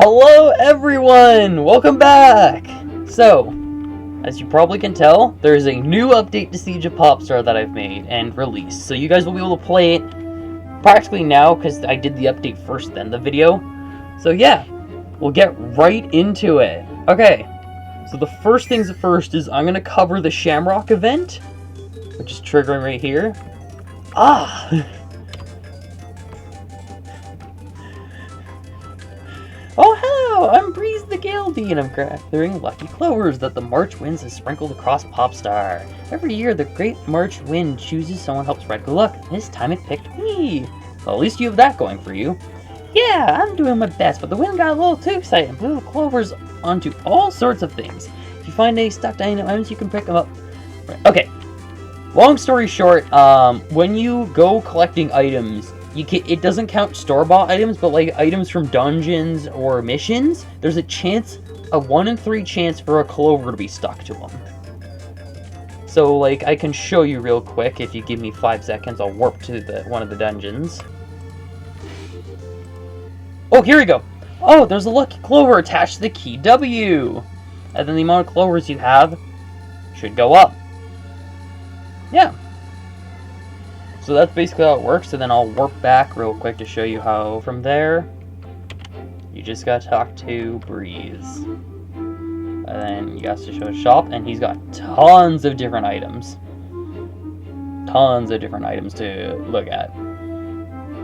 Hello everyone! Welcome back! So, as you probably can tell, there's a new update to Siege of Popstar that I've made and released. So you guys will be able to play it practically now, because I did the update first, then the video. So yeah, we'll get right into it. Okay, so the first things first is I'm going to cover the Shamrock Event, which is triggering right here. Oh, hello! I'm Breeze the Gildee, and I'm gathering lucky clovers that the March winds have sprinkled across Popstar. Every year, the great March wind chooses someone who helps spread good luck. This time it picked me. Well, at least you have that going for you. Yeah, I'm doing my best, but the wind got a little too excited and blew the clovers onto all sorts of things. If you find any stuck dynamite items, you can pick them up. Okay, long story short, when you go collecting items, it doesn't count store-bought items, but like items from dungeons or missions, there's a 1 in 3 chance for a clover to be stuck to them. So like I can show you real quick. If you give me 5 seconds, I'll warp to one of the dungeons. Oh, here we go. Oh, there's a lucky clover attached to the key W, and then the amount of clovers you have should go up. Yeah. So that's basically how it works, and then I'll warp back real quick to show you how from there you just gotta talk to Breeze. And then you got to show a shop, and he's got tons of different items. Tons of different items to look at.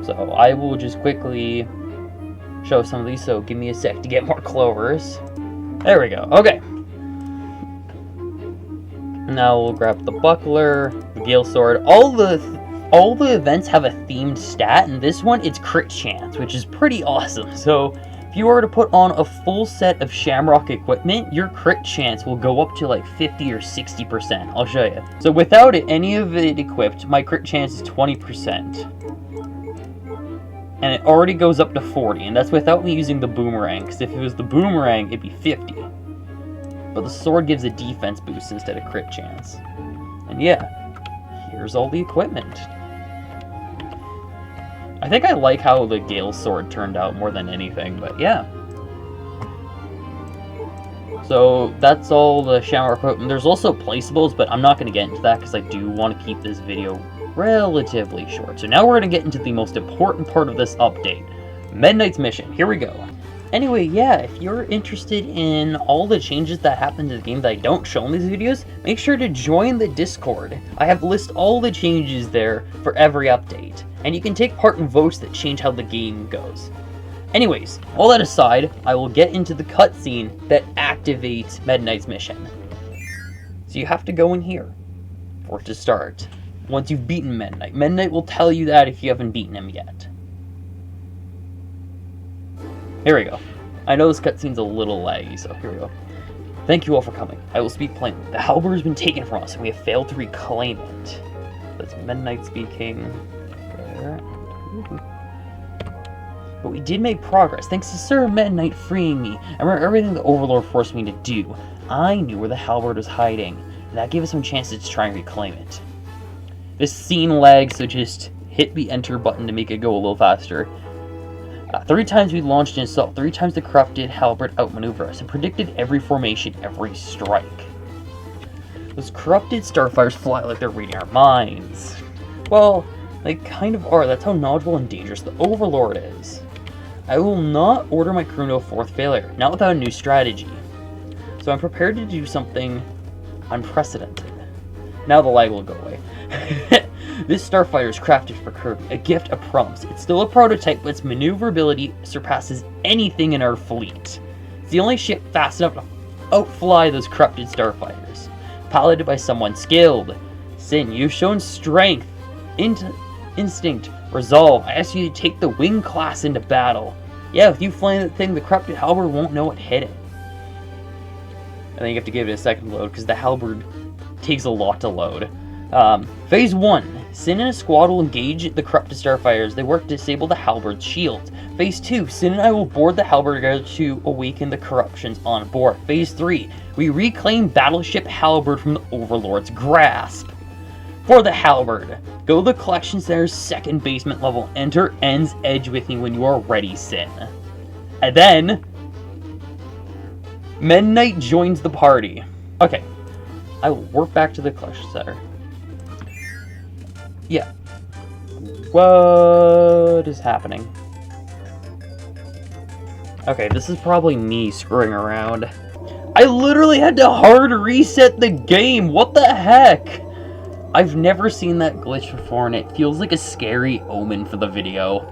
So I will just quickly show some of these, so give me a sec to get more clovers. There we go, okay. Now we'll grab the buckler, the gale sword, all the events have a themed stat, and this one, it's crit chance, which is pretty awesome. So, if you were to put on a full set of Shamrock equipment, your crit chance will go up to like 50 or 60%. I'll show you. So, without any of it equipped, my crit chance is 20%. And it already goes up to 40, and that's without me using the boomerang, because if it was the boomerang, it'd be 50. But the sword gives a defense boost instead of crit chance. And yeah, here's all the equipment. I think I like how the Gale Sword turned out more than anything, but yeah. So that's all the Shamrock equipment. There's also placeables, but I'm not going to get into that because I do want to keep this video relatively short. So now we're going to get into the most important part of this update. Midnight's Mission. Here we go. Anyway, yeah, if you're interested in all the changes that happen to the game that I don't show in these videos, make sure to join the Discord. I have listed all the changes there for every update, and you can take part in votes that change how the game goes. Anyways, all that aside, I will get into the cutscene that activates Midnight's Mission. So you have to go in here for it to start. Once you've beaten Midnight. Midnight will tell you that if you haven't beaten him yet. Here we go. I know this cutscene's a little laggy, so here we go. Thank you all for coming. I will speak plainly. The Halberd has been taken from us, and we have failed to reclaim it. That's Midnight speaking. There. But we did make progress, thanks to Sir Midnight freeing me. I remember everything the Overlord forced me to do. I knew where the Halberd was hiding, and that gave us some chances to try and reclaim it. This scene lags, so just hit the enter button to make it go a little faster. 3 times we launched an assault, 3 times the corrupted Halberd outmaneuvered us and predicted every formation, every strike. Those corrupted starfires fly like they're reading our minds. Well, they kind of are. That's how knowledgeable and dangerous the Overlord is. I will not order my crew to a 4th failure, not without a new strategy. So I'm prepared to do something unprecedented. Now the lag will go away. This starfighter is crafted for Kirby, a gift of promise. It's still a prototype, but its maneuverability surpasses anything in our fleet. It's the only ship fast enough to outfly those corrupted starfighters. Piloted by someone skilled. Sin, you've shown strength, instinct, resolve. I ask you to take the wing class into battle. Yeah, with you flying that thing, the corrupted Halberd won't know what hit it. And then you have to give it a second load, because the Halberd takes a lot to load. Phase 1. Sin and a squad will engage the corrupted starfighters. They work to disable the Halberd's shield. Phase 2. Sin and I will board the Halberd together to awaken the corruptions on board. Phase 3. We reclaim Battleship Halberd from the Overlord's grasp. For the Halberd, go to the Collection Center's 2nd basement level. Enter End's Edge with me when you are ready, Sin. And then, Midnight joins the party. Okay. I will warp back to the clutch center. Yeah. What is happening? Okay, this is probably me screwing around. I literally had to hard reset the game! What the heck? I've never seen that glitch before, and it feels like a scary omen for the video.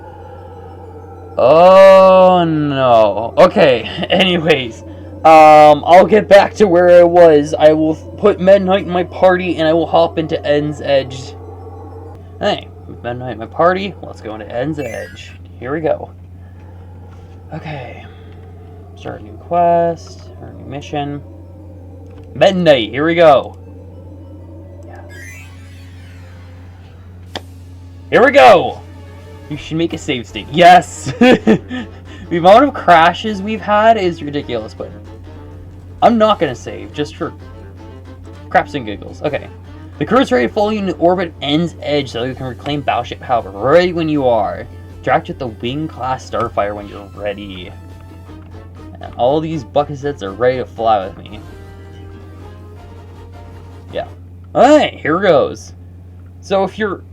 Oh no. Okay, anyways. I'll get back to where I was. I will put Midnight in my party, and I will hop into End's Edge. Hey, Midnight in my party. Let's go into End's Edge. Here we go. Okay. Start a new quest, or a new mission. Midnight, here we go. Yeah. Here we go! You should make a save state. Yes! The amount of crashes we've had is ridiculous, but I'm not gonna save, just for craps and giggles. Okay. The crew is ready to follow you in orbit End's Edge so you can reclaim Battleship Halberd right when you are. Interact with the Wing-class Starfighter when you're ready. And all these bucket sets are ready to fly with me. Yeah. Alright, here goes. So if you're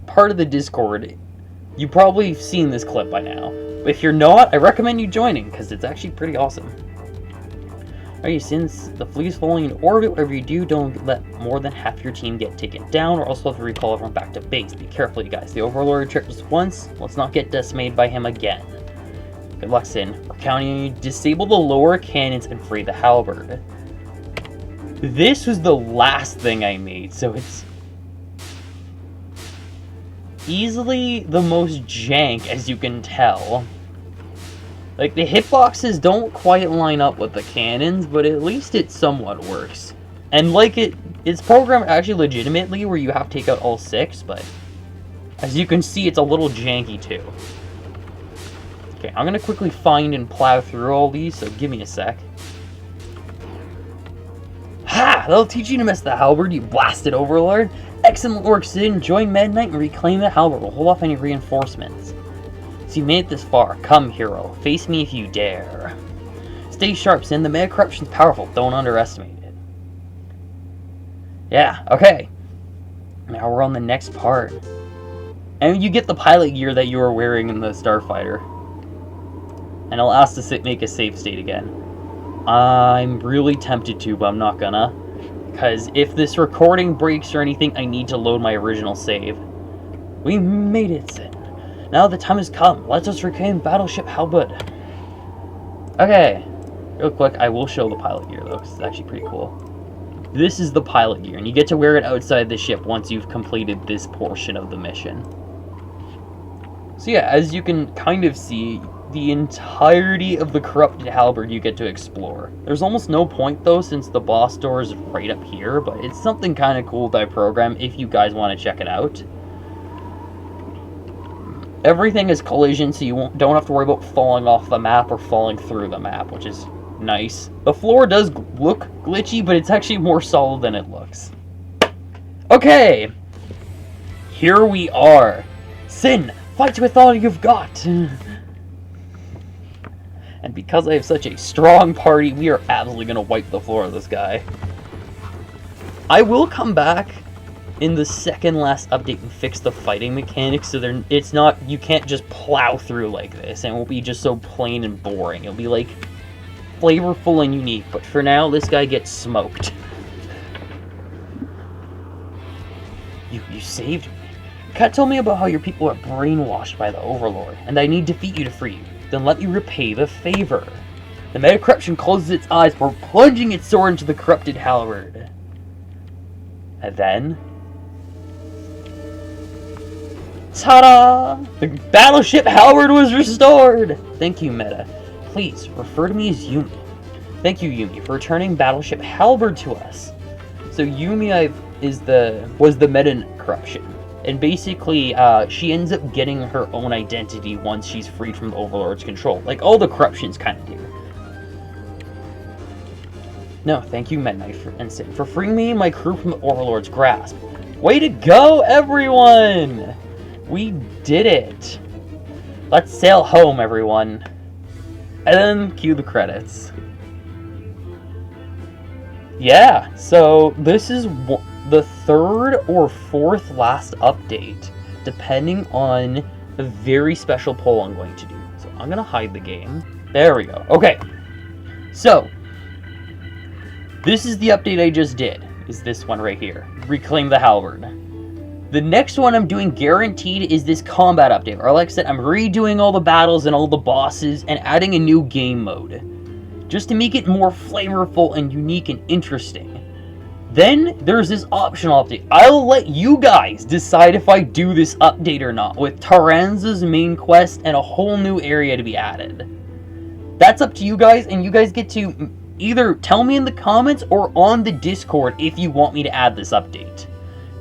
part of the Discord, you've probably seen this clip by now. If you're not, I recommend you joining, because it's actually pretty awesome. Alright, since the fleet is falling in orbit, whatever you do, don't let more than half your team get taken down, or else you'll have to recall everyone back to base. Be careful, you guys. The Overlord tricked us once. Let's not get decimated by him again. Good luck, Sin. We're counting on you. Disable the lower cannons and free the Halberd. This was the last thing I made, so it's easily the most jank, as you can tell. Like, the hitboxes don't quite line up with the cannons, but at least it somewhat works. And like it's programmed actually legitimately where you have to take out all 6, but as you can see, it's a little janky too. Okay, I'm gonna quickly find and plow through all these, so give me a sec. Ha! That'll teach you to miss the Halberd, you blasted Overlord! Excellent work, Sid. Join Midnight and reclaim the Halberd. We'll hold off any reinforcements. So you made it this far. Come, hero. Face me if you dare. Stay sharp, Sin. The Mega Corruption's powerful. Don't underestimate it. Yeah, okay. Now we're on the next part. And you get the pilot gear that you were wearing in the Starfighter. And I'll ask to make a save state again. I'm really tempted to, but I'm not gonna. Because if this recording breaks or anything, I need to load my original save. We made it, Sin. Now the time has come. Let us reclaim Battleship Halberd. Okay. Real quick, I will show the pilot gear, though, because it's actually pretty cool. This is the pilot gear, and you get to wear it outside the ship once you've completed this portion of the mission. So yeah, as you can kind of see, the entirety of the corrupted Halberd you get to explore. There's almost no point, though, since the boss door is right up here, but it's something kind of cool that I program if you guys want to check it out. Everything is collision, so you don't have to worry about falling off the map or falling through the map, which is nice. The floor does look glitchy, but it's actually more solid than it looks. Okay! Here we are. Sin, fight with all you've got! And because I have such a strong party, we are absolutely going to wipe the floor of this guy. I will come back in the second last update and fix the fighting mechanics so it's not, you can't just plow through like this and it won't be just so plain and boring. It'll be like flavorful and unique, but for now this guy gets smoked. You saved me. Kat told me about how your people are brainwashed by the Overlord and I need to defeat you to free you. Then let me repay the favor. The Mega Corruption closes its eyes before plunging its sword into the corrupted Halberd. And then ta-da! The Battleship Halberd was restored! Thank you, Meta. Please, refer to me as Yumi. Thank you, Yumi, for returning Battleship Halberd to us. So Yumi was the Meta corruption. And basically, she ends up getting her own identity once she's freed from the Overlord's control. Like all the corruptions kind of do. No, thank you, Midnight and Sin, for freeing me and my crew from the Overlord's grasp. Way to go, everyone! We did it! Let's sail home, everyone. And then cue the credits. yeah, so this is the third or fourth last update, depending on a very special poll I'm going to do. So I'm going to hide the game. There we go. Okay, so this is the update I just did, is this one right here. Reclaim the Halberd. The next one I'm doing guaranteed is this combat update, or like I said, I'm redoing all the battles and all the bosses and adding a new game mode, just to make it more flavorful and unique and interesting. Then there's this optional update. I'll let you guys decide if I do this update or not, with Taranza's main quest and a whole new area to be added. That's up to you guys, and you guys get to either tell me in the comments or on the Discord if you want me to add this update.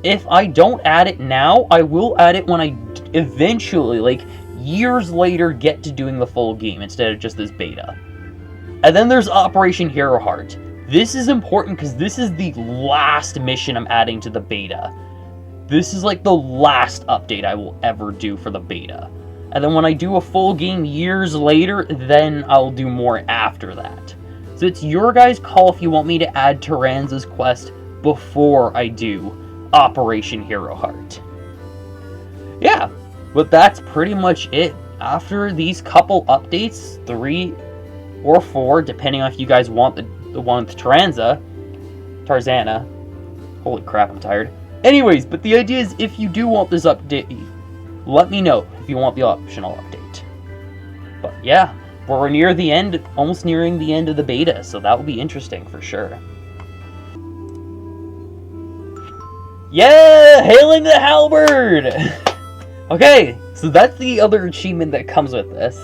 If I don't add it now, I will add it when I eventually, like years later, get to doing the full game instead of just this beta. And then there's Operation Hero Heart. This is important because this is the last mission I'm adding to the beta. This is like the last update I will ever do for the beta. And then when I do a full game years later, then I'll do more after that. So it's your guys' call if you want me to add Taranza's quest before I do Operation Hero Heart. Yeah, but that's pretty much it. After these couple updates, 3 or 4, depending on if you guys want the one with Tarzana. Holy crap, I'm tired. Anyways, but the idea is if you do want this update, let me know if you want the optional update. But yeah, we're near the end, almost nearing the end of the beta, so that will be interesting for sure. Yeah! Hailing the Halberd! Okay, so that's the other achievement that comes with this.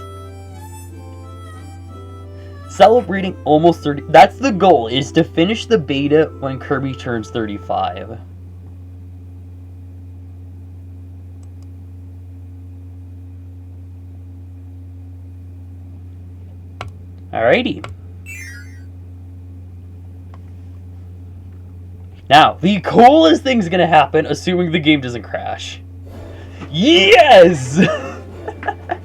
Celebrating almost 30... That's the goal, is to finish the beta when Kirby turns 35. Alrighty. Now, the coolest thing's gonna happen, assuming the game doesn't crash. Yes!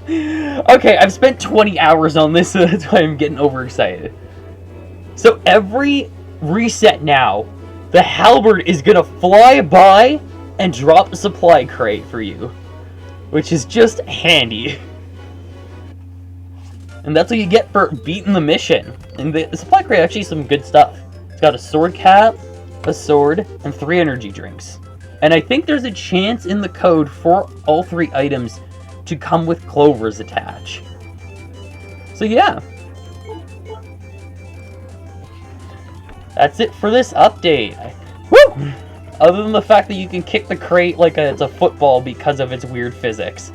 Okay, I've spent 20 hours on this, so that's why I'm getting overexcited. So every reset now, the Halberd is gonna fly by and drop a supply crate for you, which is just handy. And that's what you get for beating the mission. And the supply crate actually has some good stuff. It's got a sword cap, a sword, and 3 energy drinks. And I think there's a chance in the code for all 3 items to come with clovers attached. So yeah. That's it for this update. Woo! Other than the fact that you can kick the crate like it's a football because of its weird physics.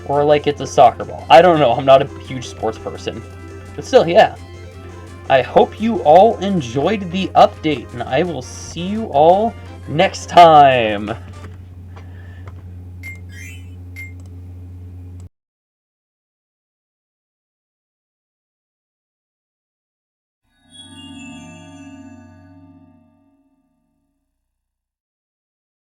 Or like it's a soccer ball. I don't know, I'm not a huge sports person. But still, yeah. I hope you all enjoyed the update, and I will see you all next time.